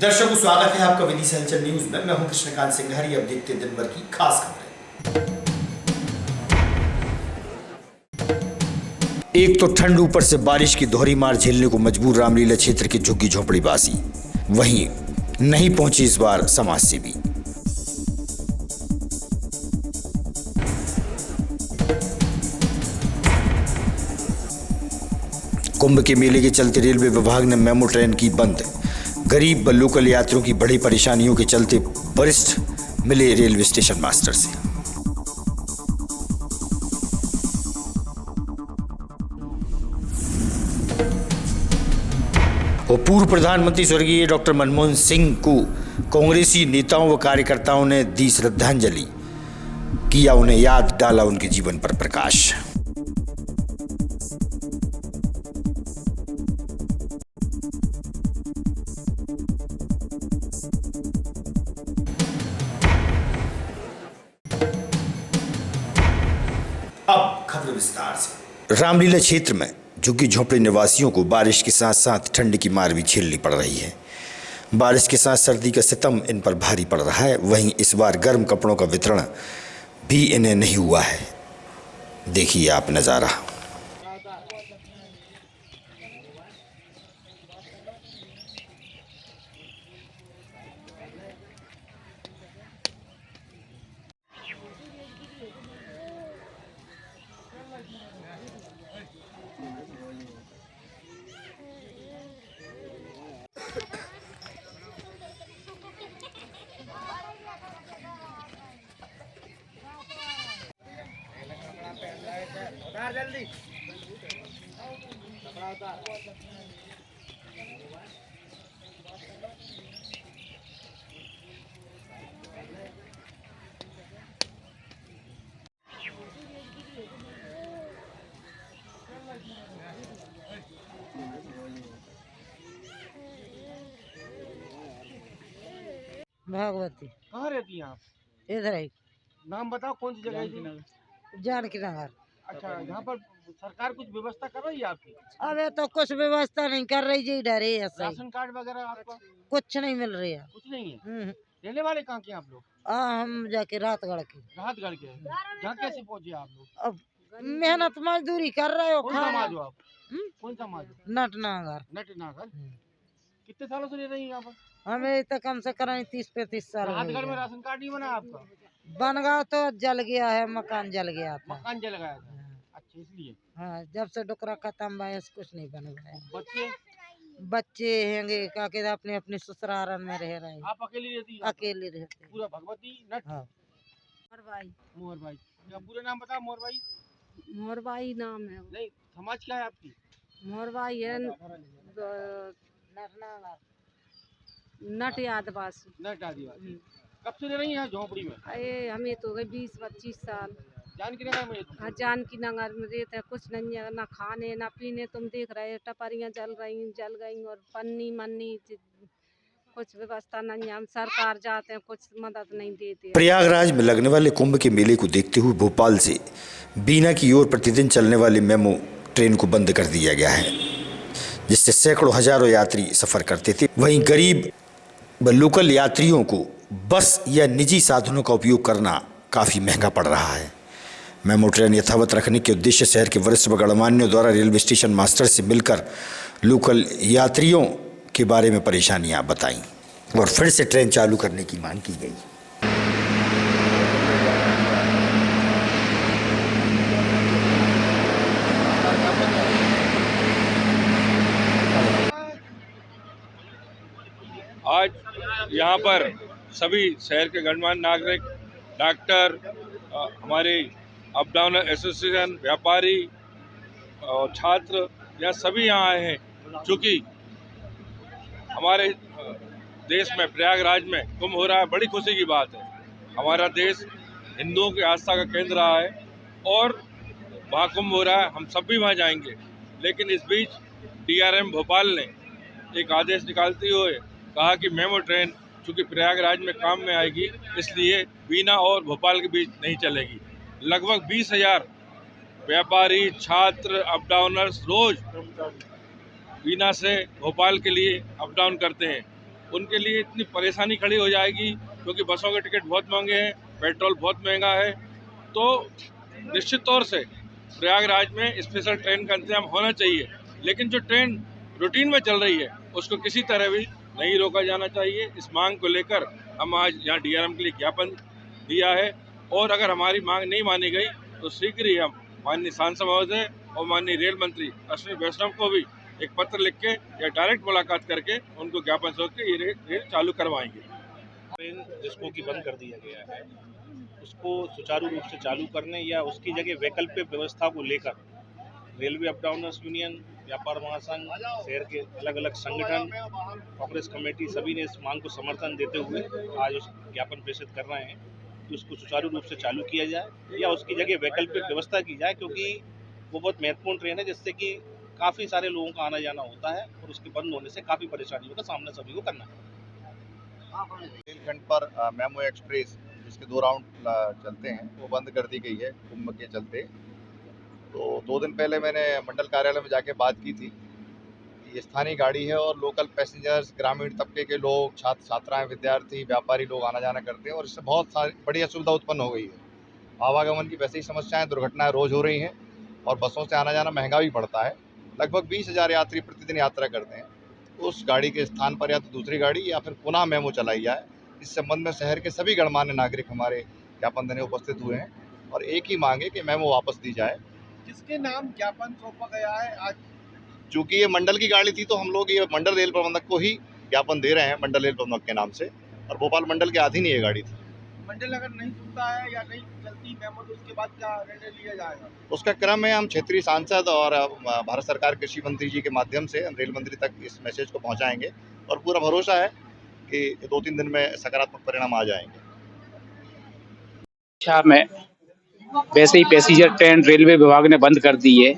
दर्शकों, स्वागत है आपका विदिशा हलचल न्यूज में। मैं हूं कृष्णकांत सिंघारी। अब देखते हैं दिन भर की खास खबरें। एक तो ठंड, ऊपर से बारिश की दोहरी मार झेलने को मजबूर रामलीला क्षेत्र के झुग्गी झोपड़ी वासी। वहीं नहीं पहुंची इस बार समाज सेवी। कुंभ के मेले के चलते रेलवे विभाग ने मेमो ट्रेन की बंद। गरीब व लोकल यात्रियों की बड़ी परेशानियों के चलते वरिष्ठ मिले रेलवे स्टेशन मास्टर से। और पूर्व प्रधानमंत्री स्वर्गीय डॉक्टर मनमोहन सिंह को कांग्रेसी नेताओं व कार्यकर्ताओं ने दी श्रद्धांजलि, किया उन्हें याद, डाला उनके जीवन पर प्रकाश। अब खबर विस्तार से। रामलीला क्षेत्र में झुग्गी झोपड़ी निवासियों को बारिश के साथ साथ ठंड की मार भी झेलनी पड़ रही है। बारिश के साथ सर्दी का सितम इन पर भारी पड़ रहा है। वहीं इस बार गर्म कपड़ों का वितरण भी इन्हें नहीं हुआ है। देखिए आप नज़ारा। जल्दी भागवती। कहाँ रहती हैं आप? इधर ही नाम बताओ, कौन सी जगह है? जानकी नगर। अच्छा, यहाँ पर सरकार कुछ व्यवस्था कर रही है आपकी? अबे तो कुछ व्यवस्था नहीं कर रही जी, डरे ऐसे ही। राशन कार्ड वगैरह आपका? कुछ नहीं मिल रही है। कुछ नहीं है। रहने वाले कहाँ के हैं आप लोग? हम जाके रातगढ़ के। राहतगढ़ के हैं। यहाँ कैसे पहुँचे आप लोग? अब मेहनत मजदूरी कर रहे हो। कौन समाज हो आप? कौन समाज हो? नटनागर। नटनागर। कितने सालों से रह रही हैं यहाँ पर? हमें तो कम से कम 30-35 साल हो राहतगढ़ में गए। राशन कार्ड नहीं बना आपका? बन गया तो जल गया है, मकान जल गया था। मकान जल गया था। अच्छा, इसलिए। हाँ, जब से डुकरा खत्म हुआ कुछ नहीं बन गया। बच्चे? बच्चे हैंगे का के अपने अपने ससुराल में रह रहे हैं। आप अकेली रहती हैं? अकेले रहते। पूरा भगवती नट? हाँ। मोहर भाई। क्या पूरा नाम बताओ मोहर भाई? मोरबाई नाम है। नहीं, समाज क्या है आपकी? मोरबाई है नट आदिवासी। नट आदिवासी। कब से रह रही हैं यहाँ झोपड़ी में? अरे हमें तो हो गए 20-25 साल। जानकी नगर में? हाँ, जानकी नगर में रहते हैं। कुछ नहीं है, ना खाने ना पीने। तुम देख रहे हो टपरियाँ जल गई और पन्नी मन्नी कुछ व्यवस्था नहीं है। हम सरकार जाते हैं, कुछ मदद नहीं देते। प्रयागराज में लगने वाले कुंभ के मेले को देखते हुए भोपाल से बीना की ओर प्रतिदिन चलने वाली मेमो ट्रेन को बंद कर दिया गया है, जिससे सैकड़ों हजारों यात्री सफर करते थे। वहीं गरीब व लोकल यात्रियों को बस या निजी साधनों का उपयोग करना काफ़ी महंगा पड़ रहा है। मेमो ट्रेन यथावत रखने के उद्देश्य शहर के वरिष्ठ व गणमान्यों द्वारा रेलवे स्टेशन मास्टर से मिलकर लोकल यात्रियों के बारे में परेशानियां बताई और फिर से ट्रेन चालू करने की मांग की गई। आज यहाँ पर सभी शहर के गणमान्य नागरिक, डॉक्टर, हमारे अप डाउन एसोसिएशन, व्यापारी और छात्र, यह सभी यहाँ आए हैं। चूँकि हमारे देश में प्रयागराज में कुंभ हो रहा है, बड़ी खुशी की बात है। हमारा देश हिंदुओं की आस्था का केंद्र रहा है और वहाँ कुंभ हो रहा है, हम सब भी वहाँ जाएंगे। लेकिन इस बीच DRM भोपाल ने एक आदेश निकालते हुए कहा कि मेमो ट्रेन चूँकि प्रयागराज में काम में आएगी, इसलिए बीना और भोपाल के बीच नहीं चलेगी। लगभग 20,000 व्यापारी, छात्र, अप डाउनर्स रोज बीना से भोपाल के लिए अप डाउन करते हैं। उनके लिए इतनी परेशानी खड़ी हो जाएगी, क्योंकि बसों के टिकट बहुत महंगे हैं, पेट्रोल बहुत महंगा है। तो निश्चित तौर से प्रयागराज में स्पेशल ट्रेन का इंतजाम होना चाहिए, लेकिन जो ट्रेन रूटीन में चल रही है उसको किसी तरह भी नहीं रोका जाना चाहिए। इस मांग को लेकर हम आज यहाँ DRM के लिए ज्ञापन दिया है, और अगर हमारी मांग नहीं मानी गई तो शीघ्र ही हम माननीय सांसद महोदय और माननीय रेल मंत्री अश्विनी वैष्णव को भी एक पत्र लिख के या डायरेक्ट मुलाकात करके उनको ज्ञापन सौंप के ये रेल चालू करवाएंगे। ट्रेन जिसको कि बंद कर दिया गया है उसको सुचारू रूप से चालू करने या उसकी जगह वैकल्पिक व्यवस्था को लेकर रेलवे अप डाउनर्स यूनियन, व्यापार महासंघ, शहर के अलग अलग संगठन, कांग्रेस कमेटी सभी ने इस मांग को समर्थन देते हुए आज उस ज्ञापन प्रेषित कर रहे हैं कि उसको सुचारू रूप से चालू किया जाए या उसकी जगह वैकल्पिक व्यवस्था की जाए, क्योंकि वो बहुत महत्वपूर्ण ट्रेन है जिससे कि काफ़ी सारे लोगों का आना जाना होता है और उसके बंद होने से काफ़ी परेशानियों का सामना सभी को करना है। रेलखंड पर मेमो एक्सप्रेस जिसके 2 राउंड चलते हैं वो बंद कर दी गई है कुंभ के चलते। तो 2 दिन पहले मैंने मंडल कार्यालय में जाके बात की थी। ये स्थानीय गाड़ी है और लोकल पैसेंजर्स, ग्रामीण तबके के लोग, छात्र छात्राएं, विद्यार्थी, व्यापारी लोग आना जाना करते हैं और इससे बहुत सारी बड़ी असुविधा उत्पन्न हो गई है। आवागमन की वैसे ही समस्याएं, दुर्घटनाएं रोज़ हो रही हैं और बसों से आना जाना महंगा भी पड़ता है। लगभग 20,000 यात्री प्रतिदिन यात्रा करते हैं। उस गाड़ी के स्थान पर या तो दूसरी गाड़ी या फिर पुनः मेमो चलाई जाए। इस संबंध में शहर के सभी गणमान्य नागरिक हमारे ज्ञापन देने उपस्थित हुए हैं और एक ही मांग है कि मेमो वापस दी जाए। किसके नाम ज्ञापन सौंपा गया है आज? चूँकि ये मंडल की गाड़ी थी तो हम लोग ये मंडल रेल प्रबंधक को ही ज्ञापन दे रहे हैं, मंडल रेल प्रबंधक के नाम से, और भोपाल मंडल के अधीन ये गाड़ी थी। मंडल अगर नहीं सुनता है या नहीं चलती मेमो तो उसके बाद क्या निर्णय लिया जाएगा? उसका क्रम है, हम क्षेत्रीय सांसद और भारत सरकार कृषि मंत्री जी के माध्यम से हम रेल मंत्री तक इस मैसेज को पहुंचाएंगे और पूरा भरोसा है कि 2-3 दिन में सकारात्मक परिणाम आ जाएंगे। में वैसे ही पैसेंजर ट्रेन रेलवे विभाग ने बंद कर दी है।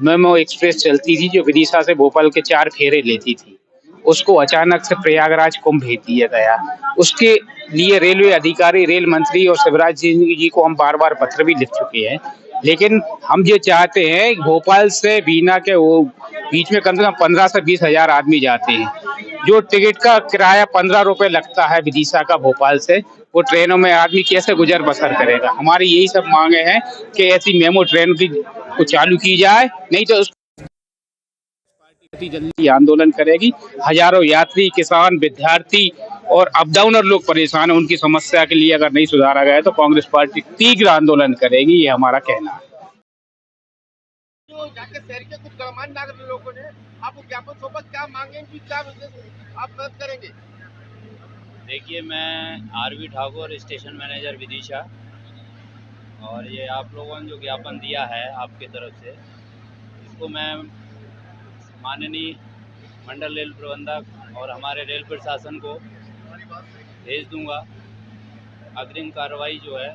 मेमो एक्सप्रेस चलती थी जो विदिशा से भोपाल के 4 फेरे लेती थी, उसको अचानक से प्रयागराज कुंभ भेज दिया गया। उसके लिए रेलवे अधिकारी, रेल मंत्री और शिवराज सिंह जी को हम बार बार पत्र भी लिख चुके हैं, लेकिन हम ये चाहते हैं भोपाल से बीना के वो बीच में कम से कम 15 से 20 हजार आदमी जाते हैं। जो टिकट का किराया 15 रुपए लगता है विदिशा का भोपाल से, वो ट्रेनों में आदमी कैसे गुजर बसर करेगा। हमारी यही सब मांगे हैं कि ऐसी मेमो ट्रेन को चालू की जाए, नहीं तो जल्दी आंदोलन करेगी। हजारों यात्री, किसान, विद्यार्थी और अप डाउनर लोग परेशान हैं। उनकी समस्या के लिए अगर नहीं सुधारा गया तो कांग्रेस पार्टी तीव्र आंदोलन करेगी, ये हमारा कहना है। जो जाके शहर के कुछ गणमान्य नागरिक लोगों ने आपको ज्ञापन सौंपा, क्या मांगेंगे, क्या आप मदद करेंगे? देखिए, मैं R V Thakur, station manager Vidisha, और ये आप लोगों ने जो ज्ञापन दिया है आपके तरफ से, इसको मैं माननीय मंडल रेल प्रबंधक और हमारे रेल प्रशासन को भेज दूंगा। अग्रिम कार्रवाई जो है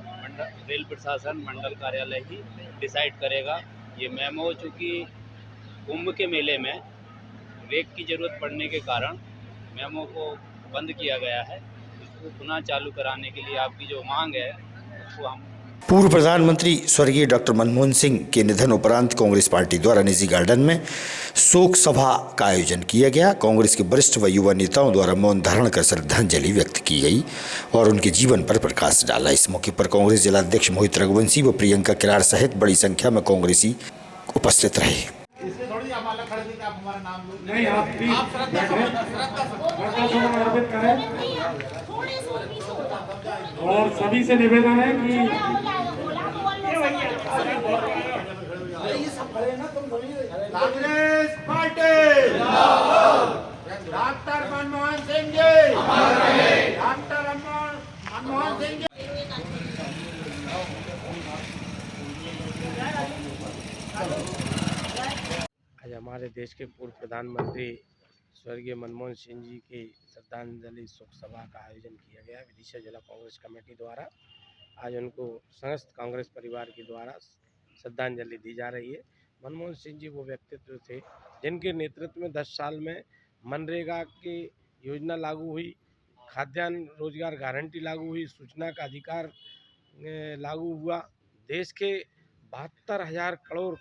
रेल प्रशासन, मंडल कार्यालय ही डिसाइड करेगा। ये मेमो चूँकि कुंभ के मेले में ब्रेक की ज़रूरत पड़ने के कारण मेमो को बंद किया गया है। इसको पुनः चालू कराने के लिए आपकी जो मांग है उसको हम। पूर्व प्रधानमंत्री स्वर्गीय डॉक्टर मनमोहन सिंह के निधन उपरांत कांग्रेस पार्टी द्वारा निजी गार्डन में शोक सभा का आयोजन किया गया। कांग्रेस के वरिष्ठ व युवा नेताओं द्वारा मौन धारण कर श्रद्धांजलि व्यक्त की गई और उनके जीवन पर प्रकाश डाला। इस मौके पर कांग्रेस जिलाध्यक्ष मोहित रघुवंशी व प्रियंका किरार सहित बड़ी संख्या में कांग्रेसी उपस्थित रहे। और सभी से निवेदन है कि Congress party doctor Manmohan Singh ji, doctor Manmohan Singh ji. आज हमारे देश के पूर्व प्रधानमंत्री स्वर्गीय मनमोहन सिंह जी की श्रद्धांजलि शोक सभा का आयोजन किया गया विदिशा जिला कांग्रेस कमेटी द्वारा। आज उनको समस्त कांग्रेस परिवार के द्वारा श्रद्धांजलि दी जा रही है। मनमोहन सिंह जी वो व्यक्तित्व थे जिनके नेतृत्व में 10 साल में मनरेगा की योजना लागू हुई, खाद्यान्न रोजगार गारंटी लागू हुई, सूचना का अधिकार लागू हुआ, देश के 72,000 करोड़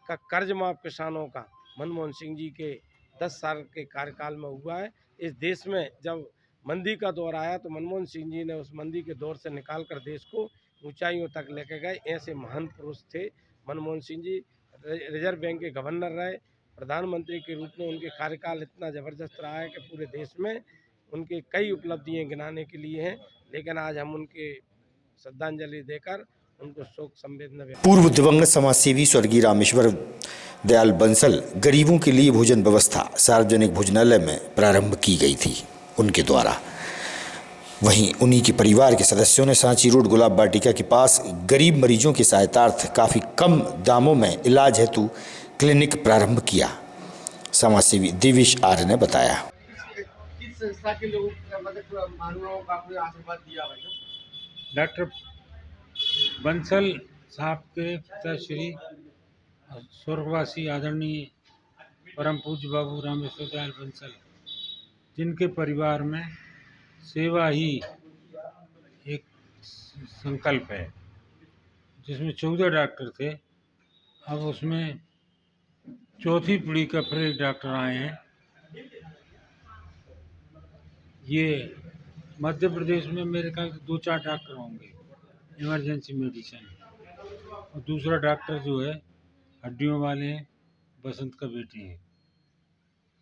का कर्ज माफ किसानों का मनमोहन सिंह जी के 10 साल के कार्यकाल में हुआ है। इस देश में जब मंदी का दौर आया तो मनमोहन सिंह जी ने उस मंदी के दौर से निकाल कर देश को ऊंचाइयों तक लेके गए। ऐसे महान पुरुष थे मनमोहन सिंह जी। रिजर्व बैंक के गवर्नर रहे, प्रधानमंत्री के रूप में उनके कार्यकाल इतना ज़बरदस्त रहा है कि पूरे देश में उनके कई उपलब्धियां गिनाने के लिए हैं। लेकिन आज हम उनके श्रद्धांजलि देकर उनको शोक संवेदना। पूर्व दिवंगत समाज सेवी स्वर्गीय रामेश्वर दयाल बंसल गरीबों के लिए भोजन व्यवस्था सार्वजनिक भोजनालय में प्रारंभ की गई थी उनके द्वारा। वहीं उन्हीं के परिवार के सदस्यों ने सांची रोड गुलाब वाटिका के पास गरीब मरीजों की सहायतार्थ काफ़ी कम दामों में इलाज हेतु क्लिनिक प्रारंभ किया। समाज सेवी देवेश आर्य ने बताया। किस संस्था के लोग मतलब मानवों का कोई आशीर्वाद दिया भाई? डॉक्टर बंसल साहब के पिताश्री स्वर्गवासी आदरणीय परम पूज्य बाबू रामेश्वर दयाल बंसल, जिनके परिवार में सेवा ही एक संकल्प है, जिसमें 14 डॉक्टर थे। अब उसमें चौथी पीढ़ी का फिर एक डॉक्टर आए हैं। ये मध्य प्रदेश में मेरे ख्याल से 2-4 डॉक्टर होंगे इमरजेंसी मेडिसिन, और दूसरा डॉक्टर जो है हड्डियों वाले हैं, बसंत का बेटे हैं।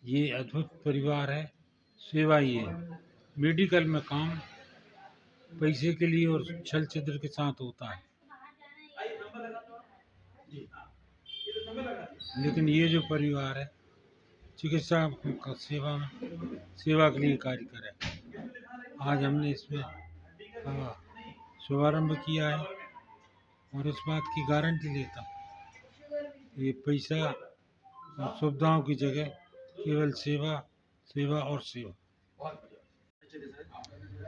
ये अद्भुत परिवार है, सेवा ही है। मेडिकल में काम पैसे के लिए और छल छिद्र के साथ होता है, लेकिन ये जो परिवार है चिकित्सा का सेवा के लिए कार्य करे। आज हमने इसमें शुभारंभ किया है और इस बात की गारंटी लेता हूँ, ये पैसा और सुविधाओं की जगह केवल सेवा, सेवा और सेवा।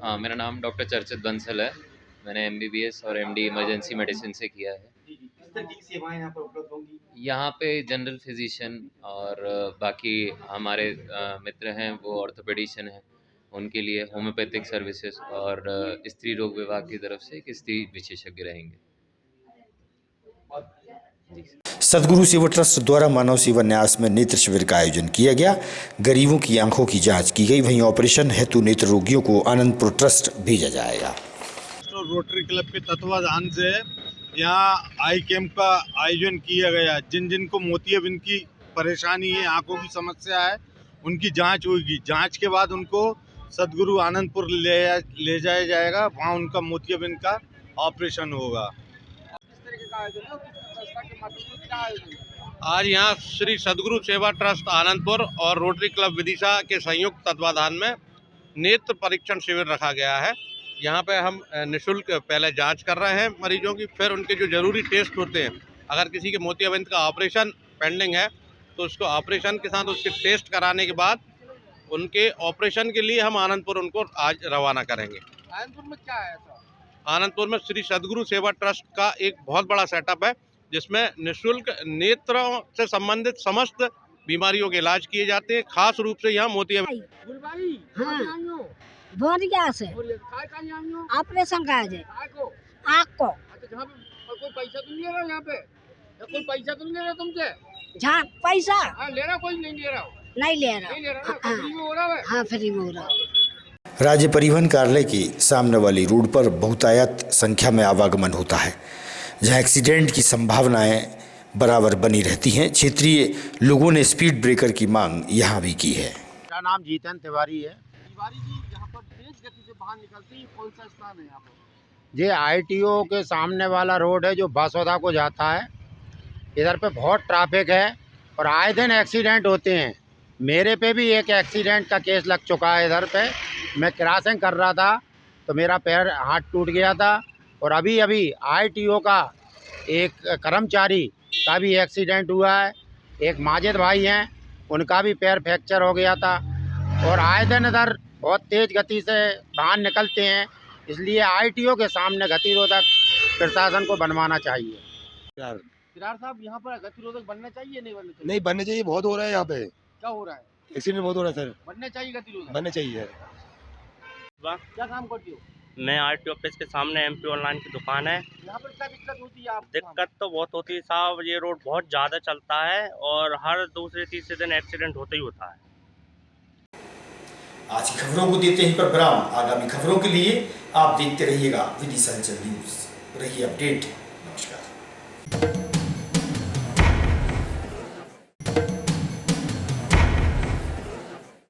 हाँ, मेरा नाम डॉक्टर चर्चित बंसल है। मैंने MBBS और MD इमरजेंसी मेडिसिन से किया है। किस तरह की सेवाएं यहाँ पर उपलब्ध होंगी? यहाँ पे जनरल फिजिशियन और बाकी हमारे मित्र हैं वो ऑर्थोपेडिशियन हैं, उनके लिए होम्योपैथिक सर्विसेज और स्त्री रोग विभाग की तरफ से एक स्त्री विशेषज्ञ रहेंगे। सदगुरु सेवा ट्रस्ट द्वारा मानव सेवा न्यास में नेत्र शिविर का आयोजन किया गया। गरीबों की आंखों की जांच की गई। वहीं ऑपरेशन हेतु नेत्र रोगियों को आनंदपुर ट्रस्ट भेजा जाएगा। रोटरी क्लब के तत्वाधान से यहाँ आई कैंप का आयोजन किया गया। जिन जिन को मोतियाबिंद की परेशानी है, आंखों की समस्या है, उनकी जांच होगी। जांच के बाद उनको सदगुरु आनंदपुर ले जाया जाएगा, वहाँ उनका मोतियाबिंद का ऑपरेशन होगा। आज यहाँ श्री सदगुरु सेवा ट्रस्ट आनंदपुर और रोटरी क्लब विदिशा के संयुक्त तत्वाधान में नेत्र परीक्षण शिविर रखा गया है। यहाँ पे हम निःशुल्क पहले जांच कर रहे हैं मरीजों की, फिर उनके जो जरूरी टेस्ट होते हैं, अगर किसी के मोतियाबिंद का ऑपरेशन पेंडिंग है तो उसको ऑपरेशन के साथ उसके टेस्ट कराने के बाद उनके ऑपरेशन के लिए हम आनंदपुर उनको आज रवाना करेंगे। आनंदपुर में क्या है? आनंदपुर में श्री सदगुरु सेवा ट्रस्ट का एक बहुत बड़ा सेटअप है, जिसमें निःशुल्क नेत्रों से संबंधित समस्त बीमारियों के इलाज किए जाते हैं। खास रूप से यहाँ मोतियाबिंद। हाँ, बोरिया से ऑपरेशन का है आँख को। अच्छा, कोई पैसा तो नहीं ले रहा यहाँ पे? कोई पैसा तो नहीं ले रहा तुमसे? जहाँ पैसा ले रहा, कोई नहीं ले रहा? नहीं ले रहा। फ्री में हो रहा है? हाँ, फ्री में हो रहा है। राज्य परिवहन कार्यालय के सामने वाली रोड पर बहुतायत संख्या में आवागमन होता है, जहां एक्सीडेंट की संभावनाएं बराबर बनी रहती हैं। क्षेत्रीय लोगों ने स्पीड ब्रेकर की मांग यहां भी की है। मेरा नाम जीतन तिवारी है। तिवारी जी, यहाँ पर तेज गति से बाहर निकलती है, कौन सा स्थान है यहाँ पर? ये ITO के सामने वाला रोड है जो बासौदा को जाता है। इधर पे बहुत ट्रैफिक है और आए दिन एक्सीडेंट होते हैं। मेरे पे भी एक एक्सीडेंट का केस लग चुका है। इधर पे मैं क्रॉसिंग कर रहा था तो मेरा पैर हाथ टूट गया था, और अभी ITO का एक कर्मचारी का भी एक्सीडेंट हुआ है। एक माजिद भाई हैं, उनका भी पैर फ्रैक्चर हो गया था। और आए दिन इधर बहुत तेज़ गति से वाहन निकलते हैं, इसलिए ITO के सामने गतिरोधक प्रशासन को बनवाना चाहिए। किरार साहब, यहाँ पर गतिरोधक बनना चाहिए नहीं बनना चाहिए? नहीं बनना चाहिए, बहुत हो रहा है यहाँ पे। क्या हो रहा है? एक्सीडेंट बहुत हो रहा है सर। बनना चाहिए गतिरोधक? बनना चाहिए। क्या काम करती हो? मैं RTO ऑफिस के सामने MP ऑनलाइन की दुकान है। यहाँ पर क्या दिक्कत होती है आपको? दिक्कत तो बहुत होती है साहब, ये रोड बहुत ज़्यादा चलता है और हर दूसरे तीसरे दिन एक्सीडेंट होता ही होता है। आज की खबरों को देते ही पर विराम। आगामी खबरों के लिए आप देखते रहिएगा विदिशा हलचल न्यूज। रहिए अपडेट। नमस्कार।